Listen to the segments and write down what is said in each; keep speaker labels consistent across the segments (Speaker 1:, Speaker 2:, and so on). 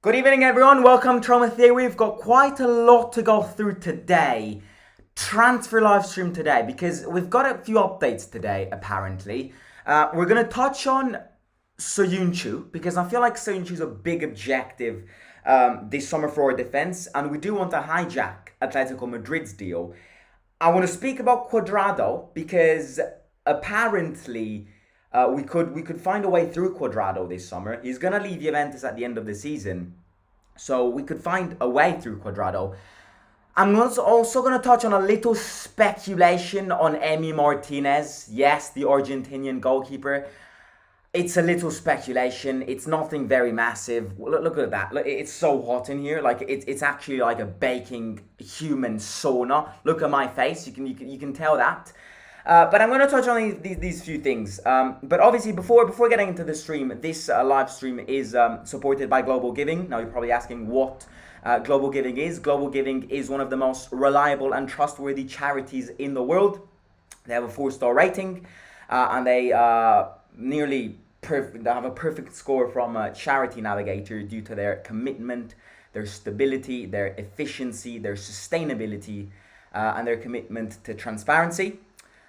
Speaker 1: Good evening, everyone. Welcome to Roma Theory. We've got quite a lot to go through today. Transfer live stream today because we've got a few updates today, apparently. We're going to touch on Söyüncü because I feel like Söyüncü is a big objective this summer for our defense, and we do want to hijack Atletico Madrid's deal. I want to speak about Cuadrado because apparently we could find a way through Cuadrado this summer. He's gonna leave Juventus at the end of the season, so we could find a way through Cuadrado. I'm also gonna touch on a little speculation on Emi Martinez. Yes, the Argentinian goalkeeper. It's a little speculation. It's nothing very massive. Look at that. Look, it's so hot in here. Like it's actually like a baking human sauna. Look at my face. You can tell that. But I'm going to touch on these few things. But obviously, before getting into the stream, this live stream is supported by Global Giving. Now, you're probably asking what Global Giving is. Global Giving is one of the most reliable and trustworthy charities in the world. They have a 4-star rating, and they they have a perfect score from Charity Navigator due to their commitment, their stability, their efficiency, their sustainability, and their commitment to transparency.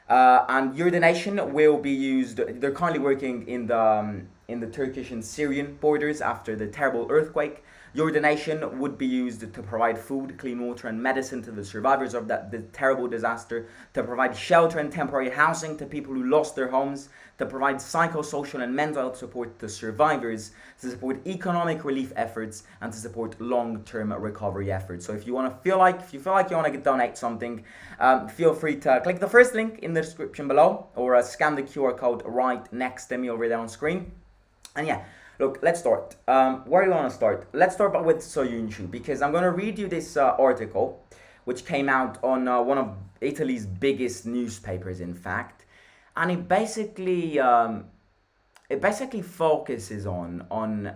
Speaker 1: And your donation will be used. They're currently working in the Turkish and Syrian borders after the terrible earthquake. Your donation would be used to provide food, clean water, and medicine to the survivors of the terrible disaster, to provide shelter and temporary housing to people who lost their homes, to provide psychosocial and mental health support to survivors, to support economic relief efforts, and to support long-term recovery efforts. So if you feel like you want to donate something, feel free to click the first link in the description below, or scan the QR code right next to me over there on screen. And yeah. Look, let's start. Where do you want to start? Let's start with Söyüncü, because I'm going to read you this article, which came out on one of Italy's biggest newspapers, in fact, and it basically focuses on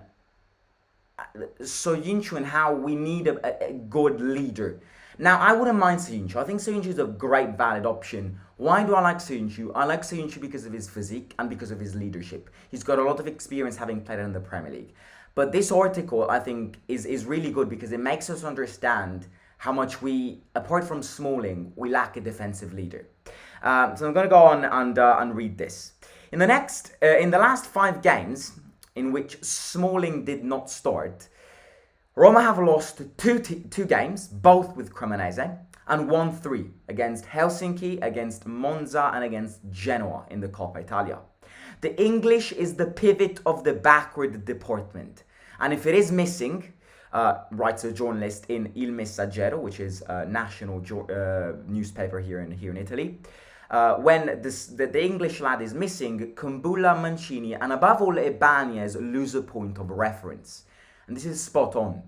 Speaker 1: Söyüncü and how we need a good leader. Now, I wouldn't mind Söyüncü. I think Söyüncü is a great, valid option. Why do I like Söyüncü? I like Söyüncü because of his physique and because of his leadership. He's got a lot of experience having played in the Premier League. But this article, I think, is really good because it makes us understand how much we, apart from Smalling, we lack a defensive leader. So I'm going to go on and read this. In the last 5 games in which Smalling did not start, Roma have lost two games, both with Cremonese, and won 3 against Helsinki, against Monza, and against Genoa in the Coppa Italia. The English is the pivot of the backward department, and if it is missing, writes a journalist in Il Messaggero, which is a national newspaper here in Italy. When the English lad is missing, Kumbulla, Mancini, and above all Ibanez lose a point of reference. And this is spot on.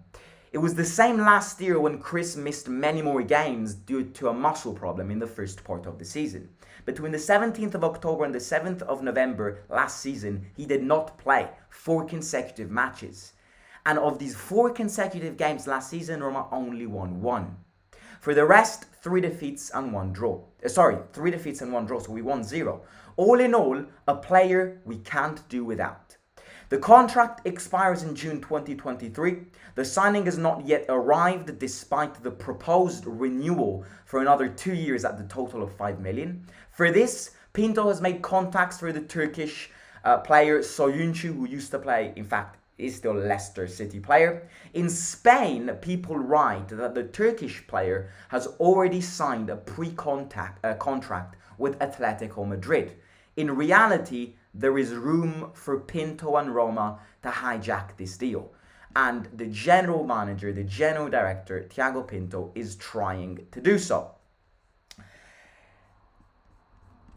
Speaker 1: It was the same last year when Chris missed many more games due to a muscle problem in the first part of the season. Between the 17th of October and the 7th of November last season, he did not play 4 consecutive matches. And of these 4 consecutive games last season, Roma only won 1. For the rest, 3 defeats and 1 draw. 3 defeats and 1 draw, so we won 0. All in all, a player we can't do without. The contract expires in June 2023. The signing has not yet arrived despite the proposed renewal for another 2 years at the total of 5 million. For this, Pinto has made contacts for the Turkish player Söyüncü, who used to play, in fact, is still a Leicester City player. In Spain, people write that the Turkish player has already signed a contract with Atletico Madrid. In reality, there is room for Pinto and Roma to hijack this deal. And the general manager, the general director, Thiago Pinto, is trying to do so.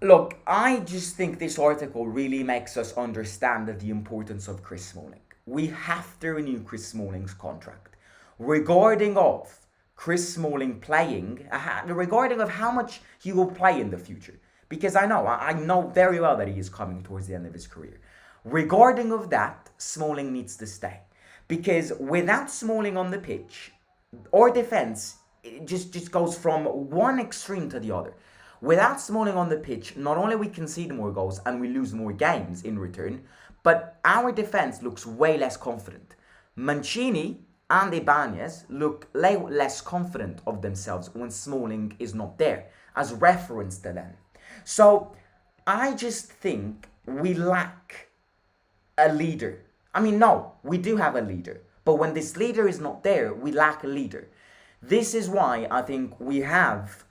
Speaker 1: Look, I just think this article really makes us understand the importance of Chris Smalling. We have to renew Chris Smalling's contract. Regarding of Chris Smalling playing, regarding of how much he will play in the future. Because I know very well that he is coming towards the end of his career. Regarding of that, Smalling needs to stay. Because without Smalling on the pitch, our defense just goes from one extreme to the other. Without Smalling on the pitch, not only we concede more goals and we lose more games in return, but our defense looks way less confident. Mancini and Ibanez look less confident of themselves when Smalling is not there, as reference to them. So I just think we lack a leader. I mean, no, we do have a leader. But when this leader is not there, we lack a leader. This is why I think we have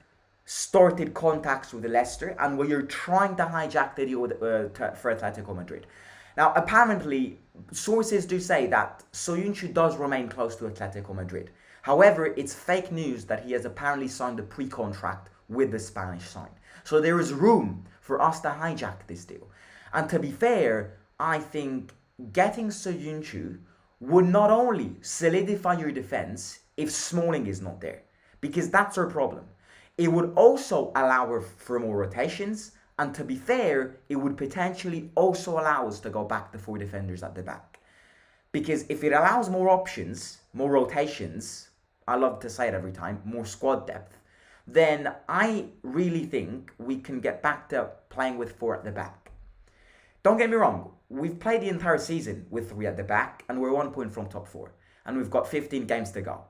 Speaker 1: started contacts with Leicester and we are trying to hijack the deal for Atletico Madrid. Now, apparently, sources do say that Söyüncü does remain close to Atletico Madrid. However, it's fake news that he has apparently signed a pre-contract with the Spanish side. So there is room for us to hijack this deal. And to be fair, I think getting Söyüncü would not only solidify your defense if Smalling is not there, because that's our problem. It would also allow for more rotations, and to be fair, it would potentially also allow us to go back to 4 defenders at the back. Because if it allows more options, more rotations, I love to say it every time, more squad depth, then I really think we can get back to playing with 4 at the back. Don't get me wrong, we've played the entire season with 3 at the back and we're 1 point from top 4. And we've got 15 games to go.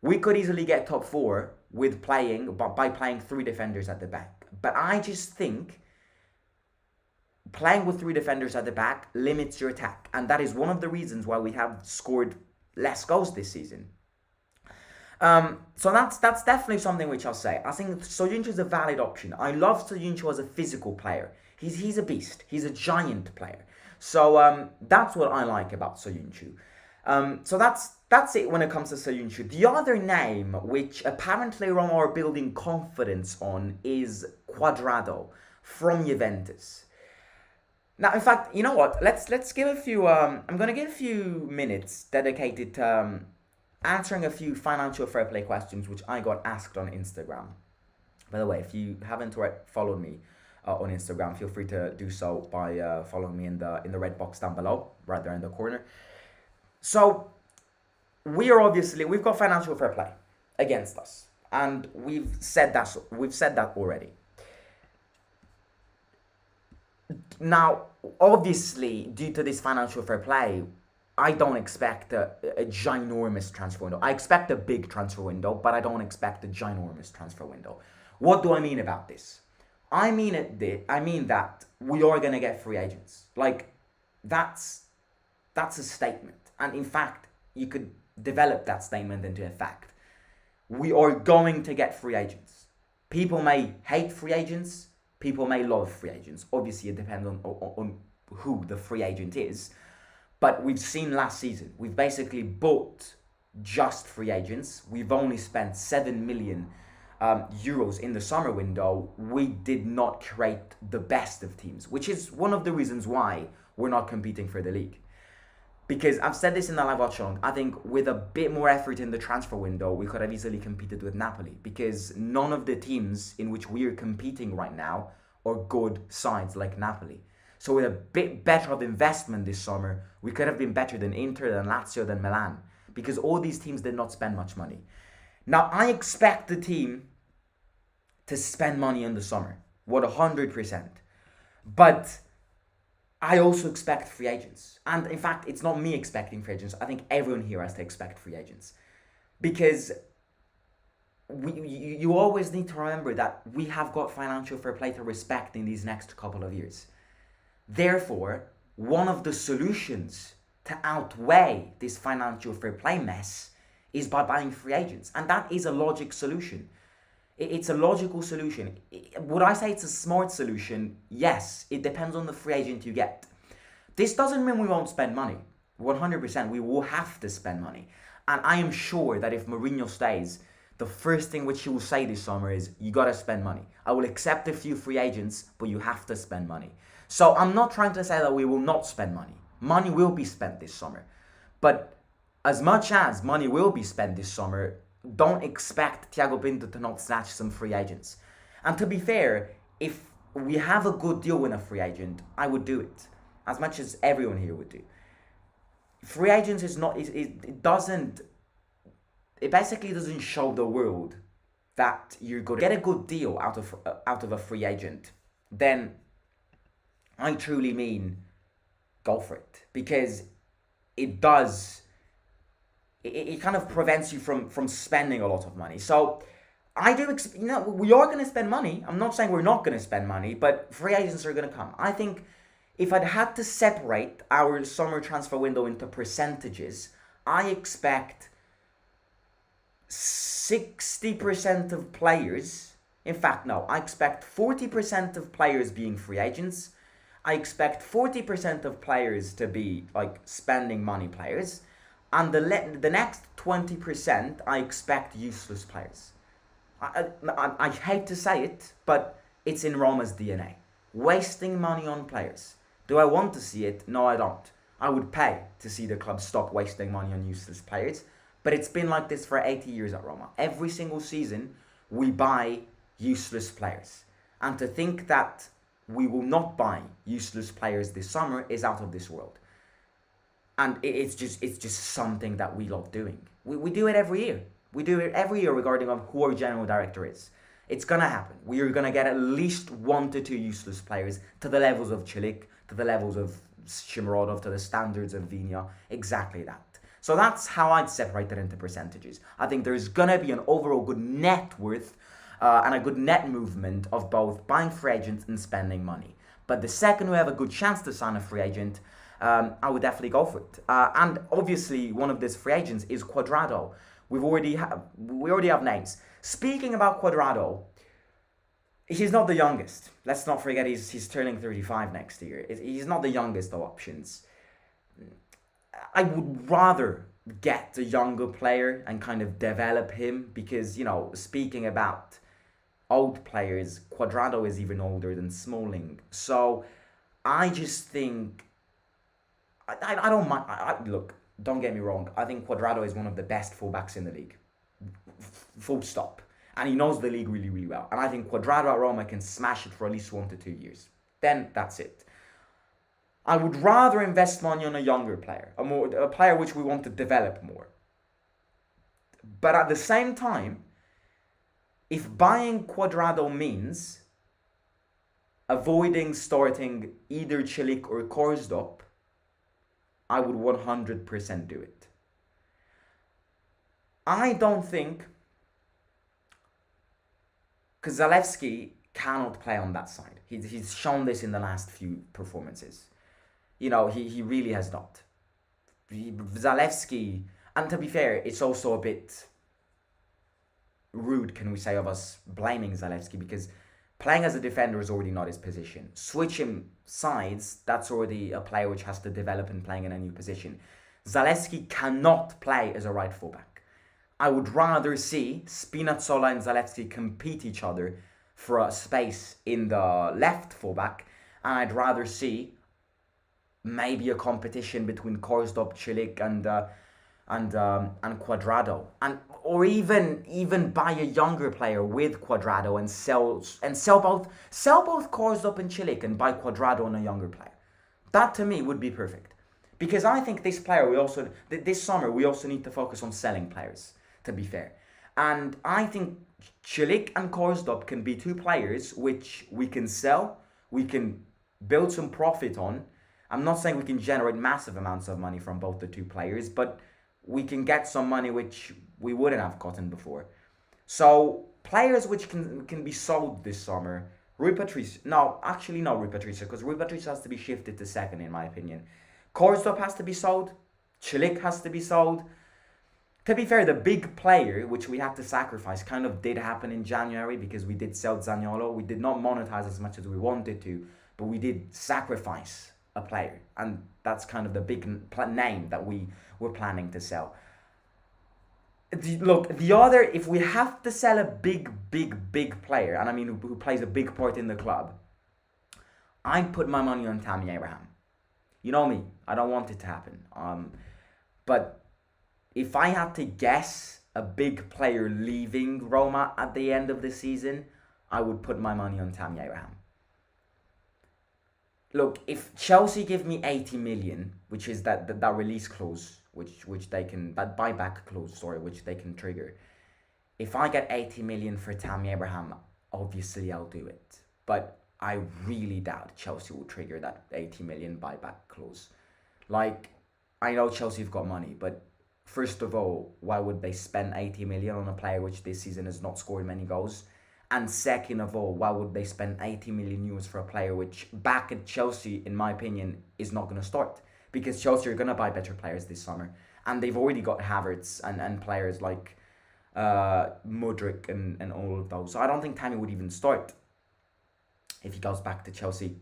Speaker 1: We could easily get top 4 by playing 3 defenders at the back. But I just think playing with 3 defenders at the back limits your attack. And that is one of the reasons why we have scored less goals this season. So that's definitely something which I'll say. I think Söyüncü is a valid option. I love Söyüncü as a physical player. He's a beast. He's a giant player. So that's what I like about Söyüncü. So that's it when it comes to Söyüncü. The other name which apparently Roma are building confidence on is Cuadrado from Juventus. Now, in fact, you know what? Let's give a few. I'm gonna give a few minutes dedicated to answering a few financial fair play questions which I got asked on Instagram. By the way, if you haven't already followed me on Instagram, feel free to do so by following me in the red box down below, right there in the corner. So we've got financial fair play against us, and we've said that already. Now, obviously, due to this financial fair play, I don't expect a ginormous transfer window. I expect a big transfer window, but I don't expect a ginormous transfer window. What do I mean about this? I mean that we are gonna get free agents. Like, that's a statement. And in fact, you could develop that statement into a fact. We are going to get free agents. People may hate free agents. People may love free agents. Obviously, it depends on who the free agent is. But we've seen last season, we've basically bought just free agents. We've only spent 7 million euros in the summer window. We did not create the best of teams, which is one of the reasons why we're not competing for the league. Because I've said this in the live watch along, I think with a bit more effort in the transfer window, we could have easily competed with Napoli. Because none of the teams in which we are competing right now are good sides like Napoli. So with a bit better of investment this summer, we could have been better than Inter, than Lazio, than Milan. Because all these teams did not spend much money. Now, I expect the team to spend money in the summer. 100%. But I also expect free agents. And in fact, it's not me expecting free agents. I think everyone here has to expect free agents. Because you always need to remember that we have got financial fair play to respect in these next couple of years. Therefore, one of the solutions to outweigh this financial fair play mess is by buying free agents. And that is a logic solution. It's a logical solution. Would I say it's a smart solution? Yes, it depends on the free agent you get. This doesn't mean we won't spend money. 100%, we will have to spend money. And I am sure that if Mourinho stays, the first thing which he will say this summer is, you gotta spend money. I will accept a few free agents, but you have to spend money. So I'm not trying to say that we will not spend money. Money will be spent this summer. But as much as money will be spent this summer, don't expect Thiago Pinto to not snatch some free agents. And to be fair, if we have a good deal with a free agent, I would do it. As much as everyone here would do. Free agents is not, it basically doesn't show the world that you're going to get a good deal out of a free agent. Then I truly mean go for it. Because it does it kind of prevents you from spending a lot of money. So I do, we are going to spend money. I'm not saying we're not going to spend money, but free agents are going to come. I think if I'd had to separate our summer transfer window into percentages, I expect 60% of players, in fact, no, I expect 40% of players being free agents. I expect 40% of players to be like spending money players. And the next 20%, I expect useless players. I hate to say it, but it's in Roma's DNA. Wasting money on players. Do I want to see it? No, I don't. I would pay to see the club stop wasting money on useless players. But it's been like this for 80 years at Roma. Every single season, we buy useless players. And to think that we will not buy useless players this summer is out of this world. And it's just something that we love doing. We do it every year. We do it every year regarding on who our general director is. It's going to happen. We are going to get at least 1 to 2 useless players to the levels of Chilik, to the levels of Shimurodov, to the standards of Vinia. Exactly that. So that's how I'd separate it into percentages. I think there's going to be an overall good net worth and a good net movement of both buying free agents and spending money. But the second we have a good chance to sign a free agent, I would definitely go for it. And obviously, one of these free agents is Cuadrado. We already have names. Speaking about Cuadrado, he's not the youngest. Let's not forget he's turning 35 next year. He's not the youngest of options. I would rather get a younger player and kind of develop him because, speaking about old players, Cuadrado is even older than Smalling. So I just think, I don't mind. Look, don't get me wrong. I think Cuadrado is one of the best fullbacks in the league. Full stop. And he knows the league really, really well. And I think Cuadrado at Roma can smash it for at least 1 to 2 years. Then that's it. I would rather invest money on a younger player, a player which we want to develop more. But at the same time, if buying Cuadrado means avoiding starting either Chilik or Korsdorp, I would 100% do it. I don't think, because Zalewski cannot play on that side. He's shown this in the last few performances. He really has not. Zalewski, and to be fair, it's also a bit rude, can we say, of us blaming Zalewski, because playing as a defender is already not his position. Switching sides, that's already a player which has to develop and playing in a new position. Zalewski cannot play as a right fullback. I would rather see Spinazzola and Zalewski compete each other for a space in the left fullback, and I'd rather see maybe a competition between Korsdorp, Chilik, and Cuadrado, or even buy a younger player with Cuadrado and sell both Korsdorp and Chilik and buy Cuadrado and a younger player. That to me would be perfect, because I think this summer we also need to focus on selling players. To be fair, and I think Chilik and Korsdorp can be 2 players which we can sell, we can build some profit on. I'm not saying we can generate massive amounts of money from both the 2 players, but we can get some money which we wouldn't have gotten before. So players which can be sold this summer. Rui Patricio, because Rui Patricio has to be shifted to second in my opinion. Korsdorp has to be sold. Chilik has to be sold. To be fair, the big player which we had to sacrifice kind of did happen in January, because we did sell Zaniolo. We did not monetize as much as we wanted to, but we did sacrifice a player, and that's kind of the big name that we were planning to sell. If we have to sell a big player, and I mean who plays a big part in the club, I'd put my money on Tammy Abraham. You know me, I don't want it to happen. But if I had to guess a big player leaving Roma at the end of the season, I would put my money on Tammy Abraham. Look, if Chelsea give me 80 million, which is that release clause, which they can, that buyback clause, which they can trigger. If I get 80 million for Tammy Abraham, obviously I'll do it. But I really doubt Chelsea will trigger that 80 million buyback clause. I know Chelsea have got money, but first of all, why would they spend 80 million on a player which this season has not scored many goals? And second of all, why would they spend 80 million euros for a player which back at Chelsea, in my opinion, is not going to start? Because Chelsea are going to buy better players this summer. And they've already got Havertz and players like Mudryk and all of those. So I don't think Tammy would even start if he goes back to Chelsea.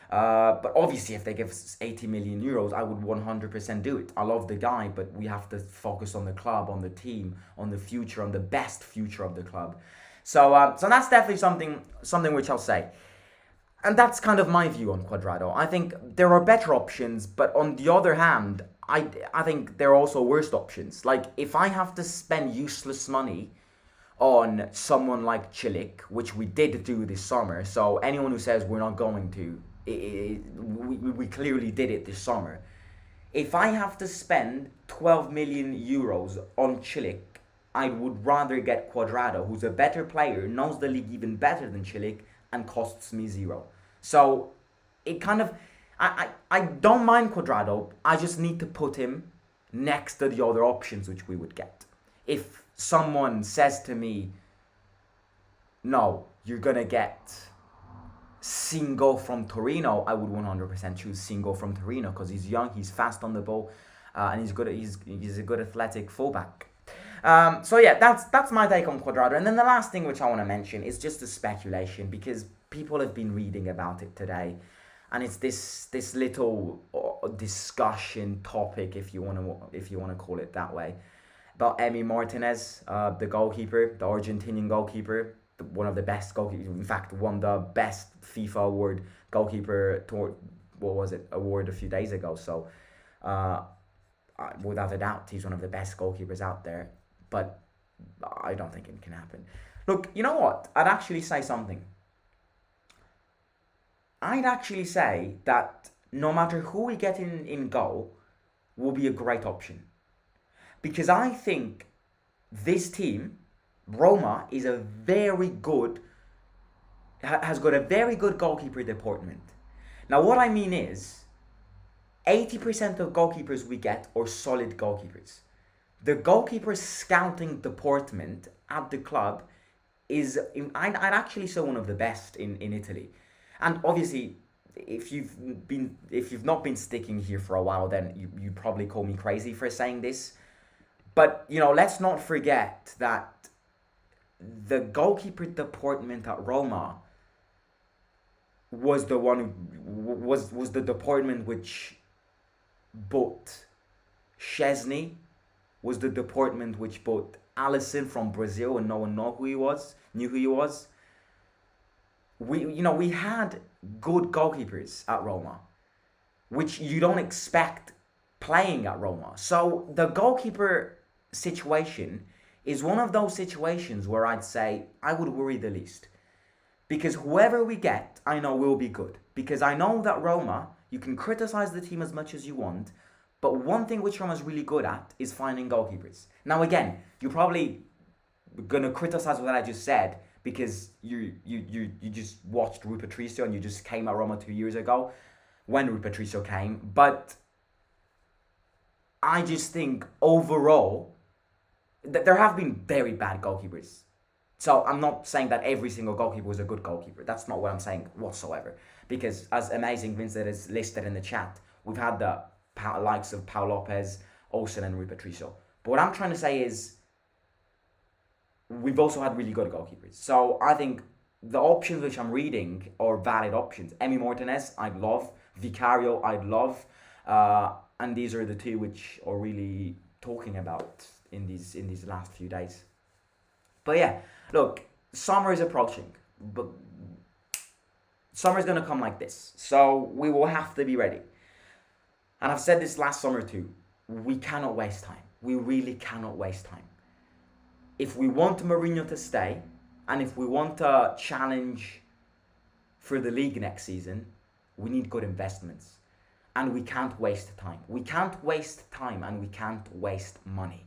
Speaker 1: But obviously, if they give us 80 million euros, I would 100% do it. I love the guy, but we have to focus on the club, on the team, on the future, on the best future of the club. So that's definitely something which I'll say. And that's kind of my view on Cuadrado. I think there are better options, but on the other hand, I think there are also worse options. Like, if I have to spend useless money on someone like Chilik, which we did do this summer, so anyone who says we're not going to, we clearly did it this summer. If I have to spend 12 million euros on Chilik, I would rather get Cuadrado, who's a better player, knows the league even better than Chilik, and costs me 0. So it kind of, I don't mind Cuadrado. I just need to put him next to the other options which we would get. If someone says to me, no, you're gonna get Singo from Torino, I would 100% choose Singo from Torino because he's young, he's fast on the ball, and he's good. He's a good athletic fullback. So yeah, that's my take on Cuadrado. And then the last thing which I want to mention is just a speculation, because people have been reading about it today, and it's this little discussion topic, if you want to call it that way, about Emi Martinez, the goalkeeper, the Argentinian goalkeeper, one of the best goalkeepers. In fact, won the best FIFA award goalkeeper award a few days ago. So without a doubt, he's one of the best goalkeepers out there. But I don't think it can happen. Look, you know what? I'd actually say something. I'd actually say that no matter who we get in goal will be a great option. Because I think this team, Roma, has got a very good goalkeeper department. Now, what I mean is, 80% of goalkeepers we get are solid goalkeepers. The goalkeeper scouting department at the club is, I'd actually say, one of the best in Italy. And obviously, if you've not been sticking here for a while, then you probably call me crazy for saying this. But, let's not forget that the goalkeeper department at Roma was the one was the department which bought Szczesny, was the department which bought Alisson from Brazil, and no one knew who he was. We had good goalkeepers at Roma, which you don't expect playing at Roma. So the goalkeeper situation is one of those situations where I'd say I would worry the least. Because whoever we get, I know will be good. Because I know that Roma, you can criticize the team as much as you want, but one thing which Roma's really good at is finding goalkeepers. Now again, you're probably gonna criticize what I just said because you just watched Rui Patricio and you just came at Roma 2 years ago when Rui Patricio came. But I just think overall that there have been very bad goalkeepers. So I'm not saying that every single goalkeeper was a good goalkeeper. That's not what I'm saying whatsoever. Because as amazing Vincent is listed in the chat, we've had the likes of Pau Lopez, Olsen and Rui Patricio. But what I'm trying to say is we've also had really good goalkeepers. So I think the options which I'm reading are valid options. Emi Martinez, I'd love. Vicario, I'd love. And these are the two which are really talking about in these last few days. But yeah, look, summer is approaching. But summer is going to come like this. So we will have to be ready. And I've said this last summer too. We cannot waste time. We really cannot waste time. If we want Mourinho to stay, and if we want to challenge for the league next season, we need good investments. And we can't waste time. We can't waste time and we can't waste money.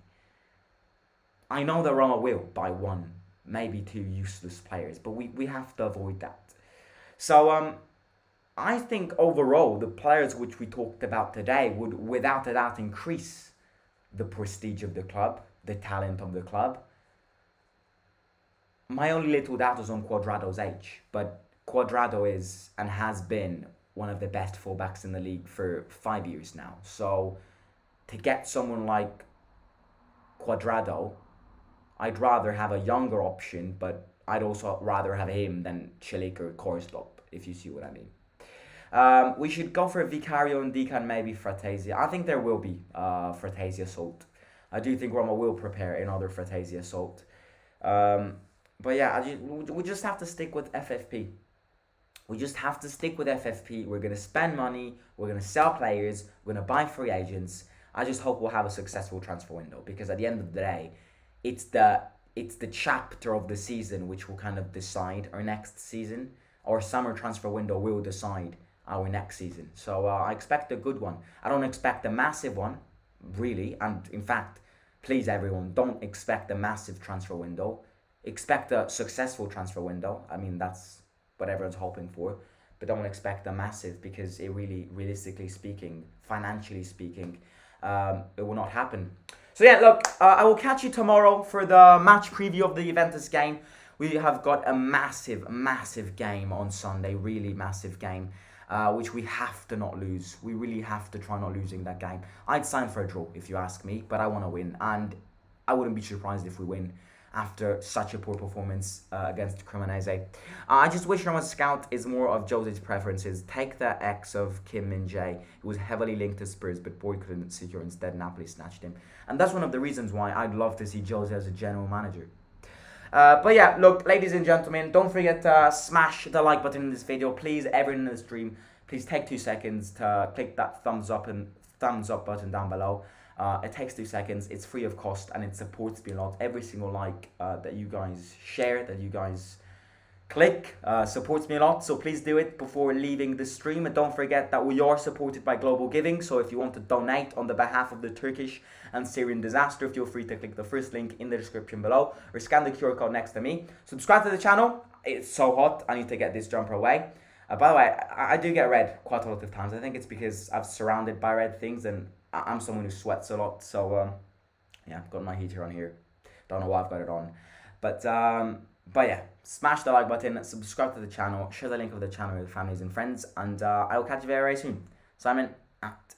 Speaker 1: I know that Roma will buy one, maybe two useless players, but we have to avoid that. So I think overall the players which we talked about today would without a doubt increase the prestige of the club, the talent of the club. My only little doubt is on Cuadrado's age, but Cuadrado is and has been one of the best fullbacks in the league for 5 years now. So to get someone like Cuadrado, I'd rather have a younger option, but I'd also rather have him than Celik or Korslop, if you see what I mean. We should go for Vicario and Decan, maybe Fratesi. I think there will be Fratesi assault. I do think Roma will prepare another Fratesi assault. But yeah, we just have to stick with FFP. We just have to stick with FFP. We're going to spend money. We're going to sell players. We're going to buy free agents. I just hope we'll have a successful transfer window, because at the end of the day, it's the chapter of the season which will kind of decide our next season. Our summer transfer window will decide our next season. So I expect a good one. I don't expect a massive one, really. And in fact, please everyone, don't expect a massive transfer window. Expect a successful transfer window. I mean, that's what everyone's hoping for. But don't expect a massive, because it really, realistically speaking, financially speaking, it will not happen. So yeah, look, I will catch you tomorrow for the match preview of the Juventus game. We have got a massive, massive game on Sunday, really massive game, which we have to not lose. We really have to try not losing that game. I'd sign for a draw, if you ask me, but I want to win, and I wouldn't be surprised if we win after such a poor performance against Cremonese. I just wish Roma's scout is more of Jose's preferences. Take the X of Kim Min-jae, who was heavily linked to Spurs, but Boyd couldn't secure. Instead, Napoli snatched him. And that's one of the reasons why I'd love to see Jose as a general manager. But yeah, look, ladies and gentlemen, don't forget to smash the like button in this video. Please, everyone in the stream, please take 2 seconds to click that thumbs up button down below. It takes 2 seconds, it's free of cost, and it supports me a lot. Every single like that you guys share, that you guys click, supports me a lot. So please do it before leaving the stream. And don't forget that we are supported by Global Giving. So if you want to donate on the behalf of the Turkish and Syrian disaster, feel free to click the first link in the description below, or scan the QR code next to me. Subscribe to the channel. It's so hot, I need to get this jumper away. By the way, I do get red quite a lot of times. I think it's because I'm surrounded by red things, and I'm someone who sweats a lot. So yeah, I've got my heater on here. Don't know why I've got it on. But yeah, smash the like button, subscribe to the channel, share the link of the channel with families and friends, and I will catch you very, very soon. Simon, out.